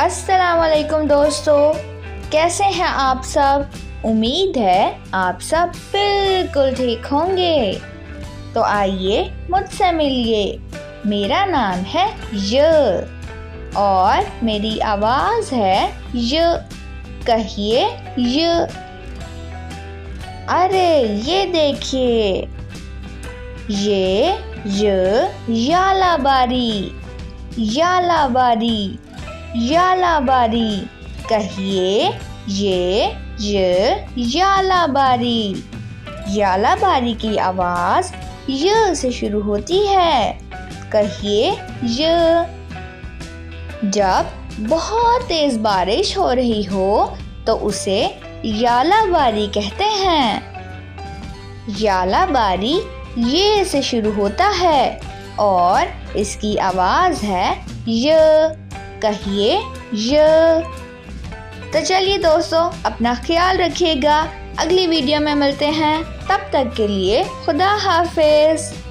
अस्सलामुअलैकुम दोस्तों, कैसे हैं आप सब। उम्मीद है आप सब बिल्कुल ठीक होंगे। तो आइए मुझसे मिलिए। मेरा नाम है य और मेरी आवाज़ है य। कहिए य। अरे ये देखिए, ये यालाबारी, यालाबारी, यालाबारी। कहिए ये यालाबारी। यालाबारी की आवाज़ य से शुरू होती है। कहिए य। जब बहुत तेज बारिश हो रही हो तो उसे यालाबारी कहते हैं। यालाबारी ये से शुरू होता है और इसकी आवाज़ है य। कहिए य। तो चलिए दोस्तों, अपना ख्याल रखिएगा। अगली वीडियो में मिलते हैं। तब तक के लिए खुदा हाफिज़।